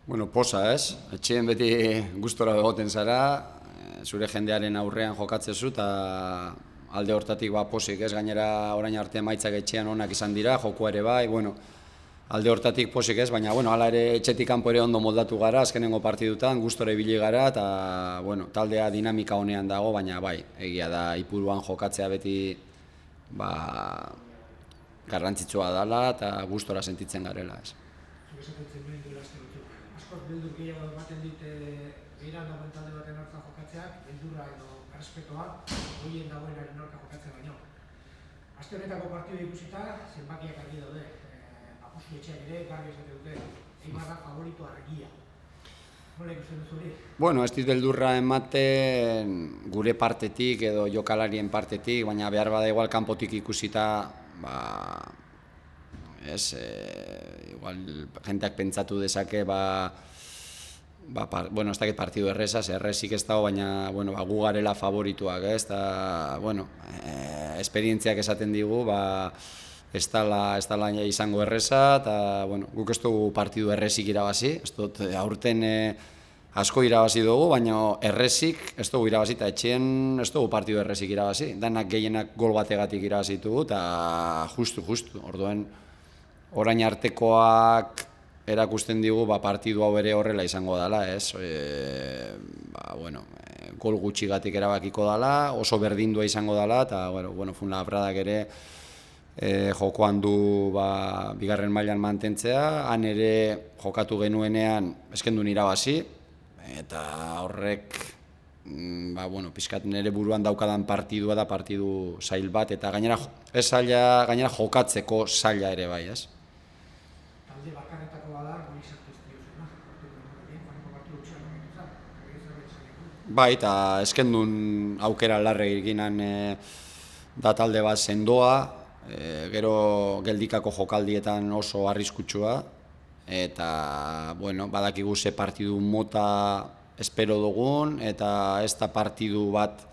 Bueno, posa ez, etxeen beti gustora egoten zara, zure jendearen aurrean jokatzezu eta alde hortatik posik ez, gainera orain arte emaitzak etxean onak izan dira, joko ere bai, bueno, alde hortatik posik ez, baina hala ere etxetik kanpo ere ondo moldatu gara, azkenengo partidutan, gustora ibili gara eta taldea dinamika honean dago, baina bai, egia da Ipuruan jokatzea beti garrantzitsua dela eta gustora sentitzen garela ez. Askoz beldur gehiago ematen dit behiran dagoen talde baten aurka jokatzeak, beldurra edo errespetoa goien dagoenaren aurka jokatzea baino. Aste honetako partidua ikusita, zenbakiak argi daude. Apustu etxeak ere garbi esate dute, Eibar da favorito argia. Nola ikusten duzu hori? Bueno, ez dit beldurra ematen gure partetik edo jokalarien partetik, baina behar bada igual kanpotik ikusita, igual jenteak pentsatu dezake, ez dakit partidu erreza, errezik ez dago, baina gu garela favorituak, ez, eta, esperientziak esaten digu, ez dela izango erreza, eta, guk ez dugu partidu errezik irabazi, ez dut, aurten asko irabazi dugu, baina errezik ez dugu irabazi, eta etxean ez dugu partidu errezik irabazi, danak gehienak gol bategatik irabazi dugu, eta justu, orduen, orain artekoak erakusten digu partidu hau ere horrela izango dela, ez? Gol gutxigatik erabakiko dela, oso berdindua izango dela, eta Fuenlabradak ere jokoan du bigarren mailan mantentzea, han ere jokatu genuenean eskendun irabazi, eta horrek pixkat nire buruan daukadan partidua da partidu zail bat, eta gainera jokatzeko zaila ere bai, ez? Talde bakarretako bada, goi sartu ez diozuna, partidu txarra egin bai, eta eskendun aukera larre eginan da talde bat sendoa, gero geldikako jokaldietan oso arriskutsua, eta badakigu ze partidu mota espero dugun, eta ez da partidu bat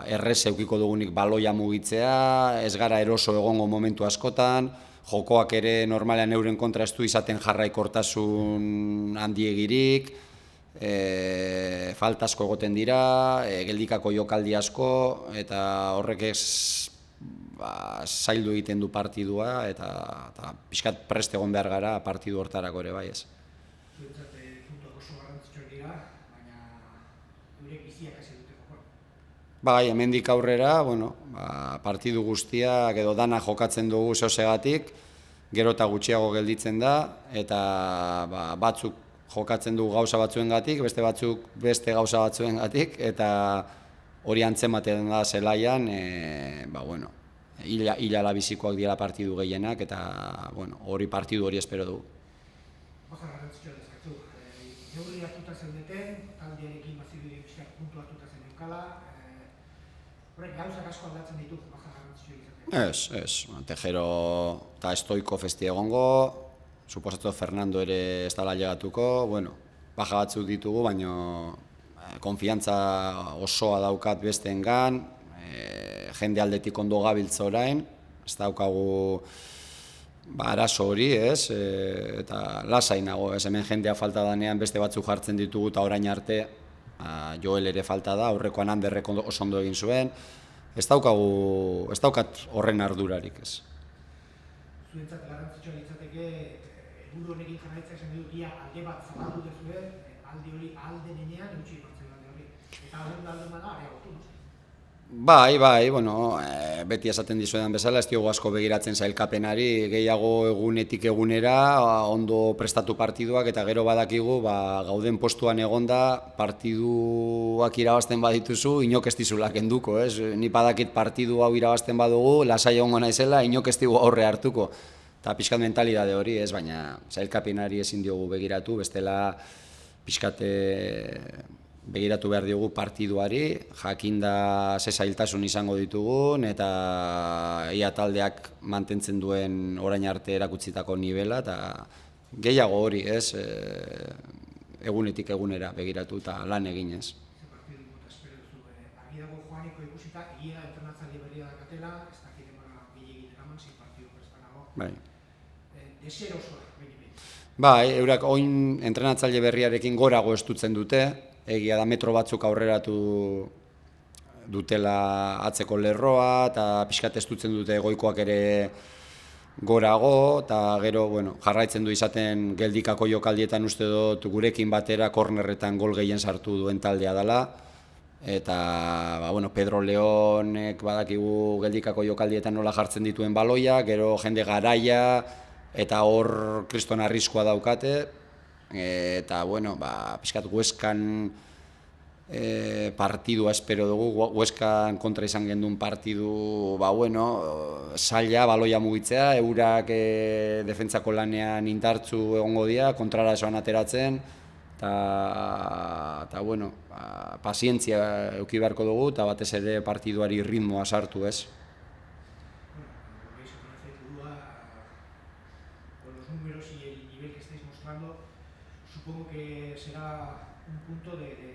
errez eukiko dugunik baloia mugitzea, ez gara eroso egongo momentu askotan, jokoak ere normalean euren kontra ez du izaten jarraikortasun handiegirik, falta asko egoten dira, geldikako jokaldi asko, eta horrek ez zaildu egiten du partidua, eta pixkat prest egon behar gara partidu hortarako ere bai ez. Zuentzat puntuak oso garrantzitsuak dira, baina eurek biziak hasi dute jokon. Bai, hemendik aurrera, partidu guztiak edo dana jokatzen dugu zehozegatik, gero eta gutxiago gelditzen da, eta batzuk jokatzen dugu gauza batzuengatik, beste batzuk beste gauza batzuengatik, eta hori antzematen da zelaian, hilala bizikoak dira partidu gehienak, eta partidu hori espero dugu. Oso garrantzitsua dezaktu. Neurri hartuta zeundeten, taldearekin bazirudi pixkat puntu hartuta zen eukala, horrek gauzak asko aldatzen ditu, baja garrantzitsua izatea. Ez. Tejero eta Stoiko festi egongo, suposatu Fernando ere ez dala llegatuko, baja batzuk ditugu, baina konfiantza osoa daukat besteengan, jende aldetik ondo gabiltza orain, ez daukagu arazo hori, ez, eta lasai nago, ez hemen jendea falta danean beste batzuk jartzen ditugu eta orain arte Joel ere falta da, aurrekoan Anderrek oso ondo egin zuen, ez daukat horren ardurarik, ez. Zuentzat garrantzitsua litzateke, helburu honekin jarraitzea esan dut, ia alde bat zabaldu dezue, alde hori alde nenean eutxi ikortzen alde hori. Eta alde bada, areagotu, no? Bai, beti esaten dizuedan bezala, ez diogu asko begiratzen sailkapenari, gehiago egunetik egunera, ondo prestatu partiduak, eta gero badakigu, gauden postuan egonda, partiduak irabazten badituzu, inok ez dizula kenduko, ez? Ni badakit partidu hau irabazten badugu, lasai egongo naizela, inok ez digu aurre hartuko. Eta pixkat mentalidade hori, ez? Baina sailkapenari ezin diogu begiratu, bestela pixkat begiratu behar diogu partiduari, jakinda ze zailtasun izango ditugun, eta ia taldeak mantentzen duen orain arte erakutsitako nivela, eta gehiago hori, ez, egunetik egunera begiratu eta lan eginez. Ze partidu mota espero duzu, argi dago joaneko ikusita, egia entrenatzaile berria dakatela, ez dakit emara gehiagin eraman, zein partidu prestanago. Bai. Deserosoa, behin. Bai, eurak oin entrenatzaile berriarekin gorago estutzen dute, egia da metro batzuk aurreratu dutela atzeko lerroa, eta pixkat estutzen dute goikoak ere gorago, eta gero jarraitzen du izaten geldikako jokaldietan uste dut gurekin batera kornerretan gol gehien sartu duen taldea dela, eta Pedro Leonek badakigu geldikako jokaldietan nola jartzen dituen baloia, gero jende garaia, eta hor kriston arriskoa daukate, eta pixkat Hueskan partidua espero dugu, Hueskan kontra izan gendun partidu, zaila, baloia mugitzea, eurak defentsako lanean indartzu egongo dira, kontrara esoan ateratzen, eta pazientzia eduki beharko dugu, eta batez ere partiduari ritmoa sartu, ez? Con los números y el nivel que estáis mostrando, supongo que será un punto de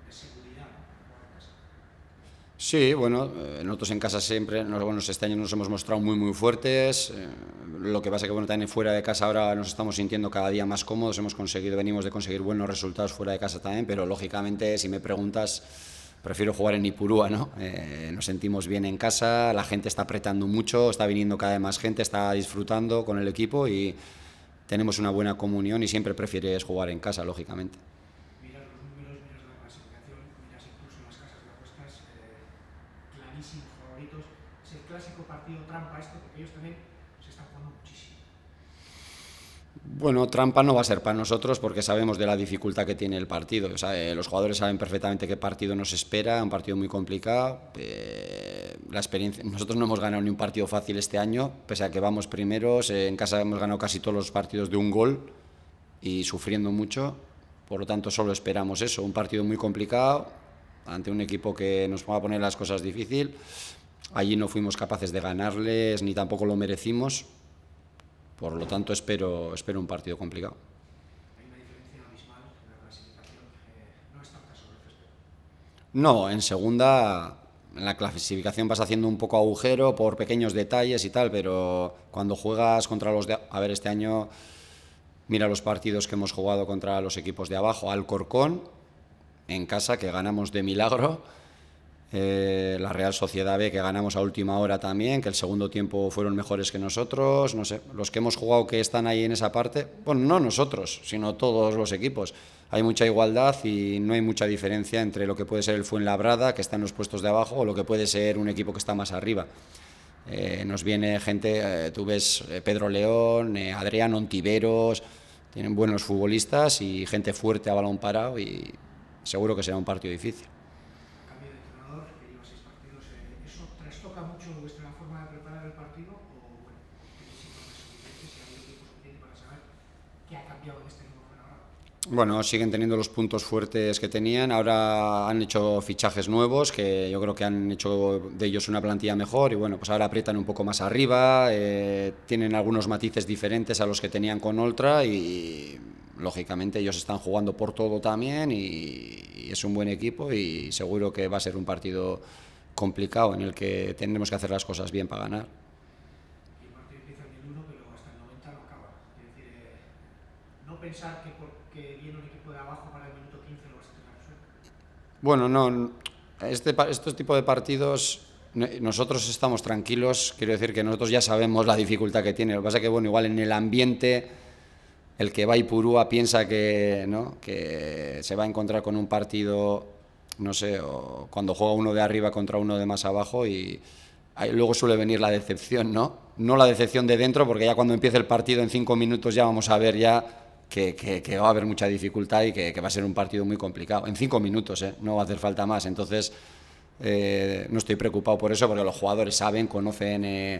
seguridad, ¿no? Sí, nosotros en casa siempre, este año nos hemos mostrado muy fuertes, lo que pasa que también fuera de casa ahora nos estamos sintiendo cada día más cómodos, venimos de conseguir buenos resultados fuera de casa también, pero lógicamente si me preguntas, prefiero jugar en Ipurúa, ¿no? Nos sentimos bien en casa, la gente está apretando mucho, está viniendo cada vez más gente, está disfrutando con el equipo y tenemos una buena comunión y siempre prefieres jugar en casa, lógicamente. Miras los números, miras la clasificación, miras incluso las casas de apuestas, clarísimos favoritos. Es el clásico partido trampa este, porque ellos también se están jugando muchísimo. Trampa no va a ser para nosotros porque sabemos de la dificultad que tiene el partido. O sea, los jugadores saben perfectamente qué partido nos espera, un partido muy complicado. La experiencia, nosotros no hemos ganado ni un partido fácil este año, pese a que vamos primeros. En casa hemos ganado casi todos los partidos de un gol y sufriendo mucho. Por lo tanto, solo esperamos eso, un partido muy complicado ante un equipo que nos va a poner las cosas difícil. Allí no fuimos capaces de ganarles ni tampoco lo merecimos. Por lo tanto, espero un partido complicado. Hay una diferencia abismal en la clasificación, no es tanta sobre el césped. No, en segunda, en la clasificación vas haciendo un poco agujero por pequeños detalles y tal, pero cuando juegas contra los de... A ver, este año, mira los partidos que hemos jugado contra los equipos de abajo. Alcorcón, en casa, que ganamos de milagro. La Real Sociedad B, que ganamos a última hora también, que el segundo tiempo fueron mejores que nosotros, no sé, los que hemos jugado que están ahí en esa parte, no nosotros, sino todos los equipos. Hay mucha igualdad y no hay mucha diferencia entre lo que puede ser el Fuenlabrada, que está en los puestos de abajo, o lo que puede ser un equipo que está más arriba. Nos viene gente, tú ves Pedro León, Adrián Ontiveros, tienen buenos futbolistas y gente fuerte a balón parado y seguro que será un partido difícil. ¿Eso trastoca mucho vuestra forma de preparar el partido o tenéis informes suficientes y ha habido tiempo suficiente para saber qué ha cambiado en este nuevo Fuenlabrada? Siguen teniendo los puntos fuertes que tenían, ahora han hecho fichajes nuevos que yo creo que han hecho de ellos una plantilla mejor y pues ahora aprietan un poco más arriba, tienen algunos matices diferentes a los que tenían con Oltra y lógicamente ellos están jugando por todo también y es un buen equipo y seguro que va a ser un partido complicado en el que tendremos que hacer las cosas bien para ganar. Y el partido empieza en el 1, pero hasta el 90 no acaba. Es decir, no pensar que porque viene un equipo de abajo para el minuto 15 lo vas a tener resuelto. Estos tipos de partidos nosotros estamos tranquilos, quiero decir que nosotros ya sabemos la dificultad que tiene. Lo que pasa es que igual en el ambiente el que va a Ipurúa piensa que se va a encontrar con un partido, no sé, o cuando juega uno de arriba contra uno de más abajo y luego suele venir la decepción, ¿no? No la decepción de dentro, porque ya cuando empiece el partido en 5 minutos ya vamos a ver ya que va a haber mucha dificultad y que va a ser un partido muy complicado. En 5 minutos, no va a hacer falta más. Entonces, no estoy preocupado por eso, porque los jugadores saben, conocen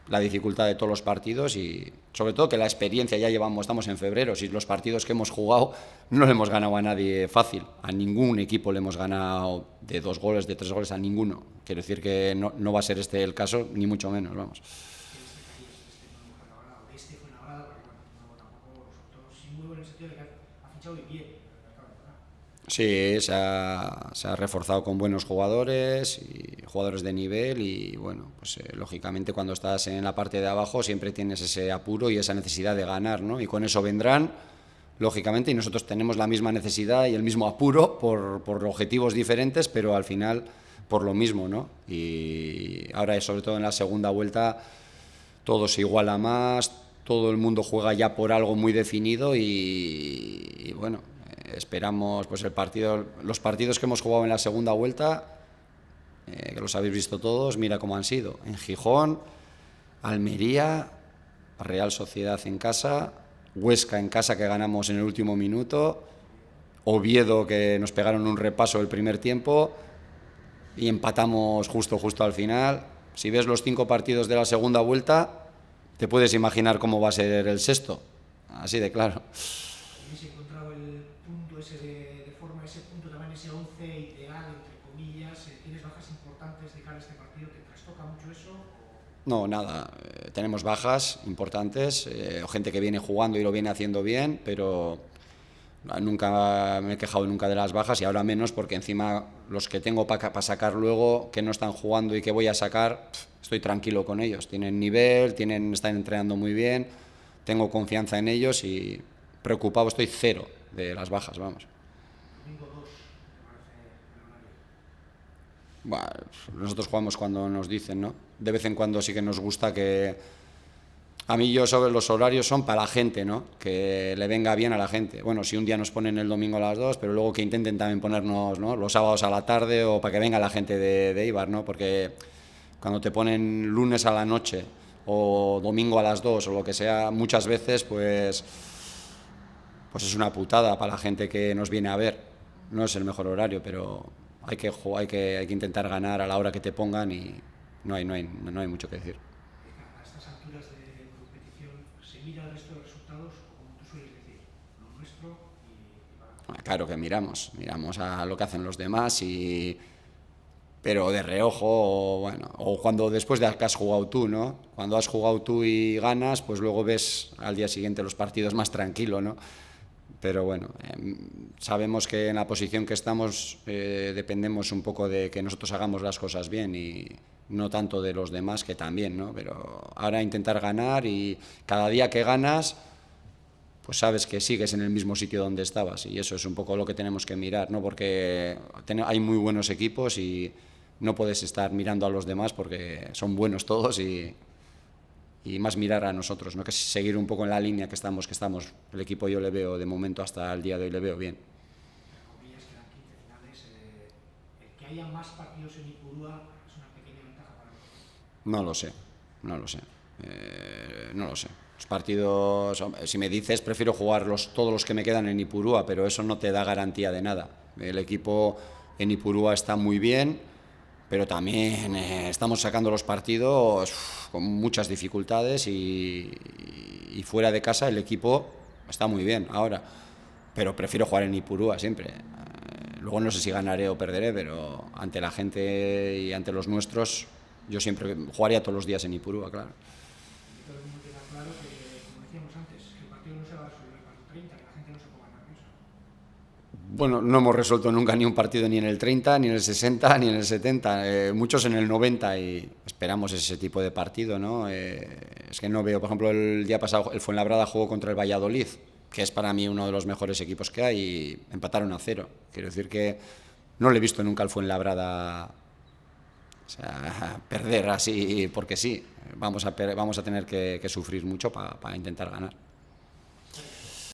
la dificultad de todos los partidos y sobre todo que la experiencia ya estamos en febrero, si los partidos que hemos jugado no le hemos ganado a nadie fácil, a ningún equipo le hemos ganado de 2 goles, de 3 goles, a ninguno. Quiero decir que no va a ser este el caso, ni mucho menos, vamos. Este Fuenlabrada, porque tampoco vosotros, sí muy buen en el sentido de que ha fichado y bien. Sí, se ha reforzado con buenos jugadores y jugadores de nivel y bueno, pues lógicamente cuando estás en la parte de abajo siempre tienes ese apuro y esa necesidad de ganar, ¿no? Y con eso vendrán, lógicamente, y nosotros tenemos la misma necesidad y el mismo apuro por objetivos diferentes, pero al final por lo mismo, ¿no? Y ahora, sobre todo en la segunda vuelta, todo se iguala más, todo el mundo juega ya por algo muy definido y bueno, esperamos pues los partidos que hemos jugado en la segunda vuelta, que los habéis visto todos, mira cómo han sido. En Gijón, Almería, Real Sociedad en casa, Huesca en casa que ganamos en el último minuto, Oviedo que nos pegaron un repaso el primer tiempo y empatamos justo al final. Si ves los 5 partidos de la segunda vuelta, te puedes imaginar cómo va a ser el sexto, así de claro. ¿Habéis encontrado el punto ese de forma, ese punto también, ese 11 ideal, entre comillas? ¿Tienes bajas importantes de cara a este partido? ¿Te trastoca mucho eso? No, nada, tenemos bajas importantes, gente que viene jugando y lo viene haciendo bien, pero nunca me he quejado nunca de las bajas y ahora menos porque encima los que tengo para sacar luego, que no están jugando y que voy a sacar, estoy tranquilo con ellos. Tienen nivel, están entrenando muy bien, tengo confianza en ellos y preocupado estoy cero de las bajas, vamos. Domingo 2, ¿te parece el horario? Bueno, nosotros jugamos cuando nos dicen, ¿no? De vez en cuando sí que nos gusta que... A mí yo sobre los horarios son para la gente, ¿no? Que le venga bien a la gente. Bueno, si un día nos ponen el domingo a las 2, pero luego que intenten también ponernos, ¿no?, los sábados a la tarde o para que venga la gente de Eibar, ¿no? Porque cuando te ponen lunes a la noche o domingo a las 2 o lo que sea, muchas veces pues es una putada para la gente que nos viene a ver. No es el mejor horario, pero hay que intentar ganar a la hora que te pongan y no hay mucho que decir. A estas alturas de competición, ¿se mira el resto de resultados o, como tú sueles decir, lo nuestro y para... Claro que miramos a lo que hacen los demás pero de reojo, bueno, o cuando después de que has jugado tú, ¿no? Cuando has jugado tú y ganas, pues luego ves al día siguiente los partidos más tranquilo, ¿no? Pero bueno, sabemos que en la posición que estamos dependemos un poco de que nosotros hagamos las cosas bien y no tanto de los demás, que también, ¿no? Pero ahora intentar ganar y cada día que ganas, pues sabes que sigues en el mismo sitio donde estabas y eso es un poco lo que tenemos que mirar, ¿no? Porque hay muy buenos equipos y no puedes estar mirando a los demás porque son buenos todos y más mirar a nosotros, ¿no? Que seguir un poco en la línea que estamos. El equipo yo le veo, de momento hasta el día de hoy, le veo bien. Entre comillas, quedan 15 finales. El que haya más partidos en Ipurúa es una pequeña ventaja para nosotros. No lo sé. No lo sé. Los partidos, si me dices, prefiero jugar todos los que me quedan en Ipurúa, pero eso no te da garantía de nada. El equipo en Ipurúa está muy bien, pero también estamos sacando los partidos con muchas dificultades y fuera de casa el equipo está muy bien ahora, pero prefiero jugar en Ipurúa siempre. Luego no sé si ganaré o perderé, pero ante la gente y ante los nuestros yo siempre jugaría todos los días en Ipurúa, claro. Y todo el mundo queda claro que, como decíamos antes, que el partido no se va a resolver para el 30, que la gente no se ponga nerviosa. Bueno, no hemos resuelto nunca ni un partido ni en el 30, ni en el 60, ni en el 70, muchos en el 90 y esperamos ese tipo de partido, ¿no? Es que no veo, por ejemplo, el día pasado el Fuenlabrada jugó contra el Valladolid, que es para mí uno de los mejores equipos que hay y empataron a 0. Quiero decir que no le he visto nunca al Fuenlabrada, o sea, perder así porque sí. Vamos a tener que sufrir mucho para intentar ganar.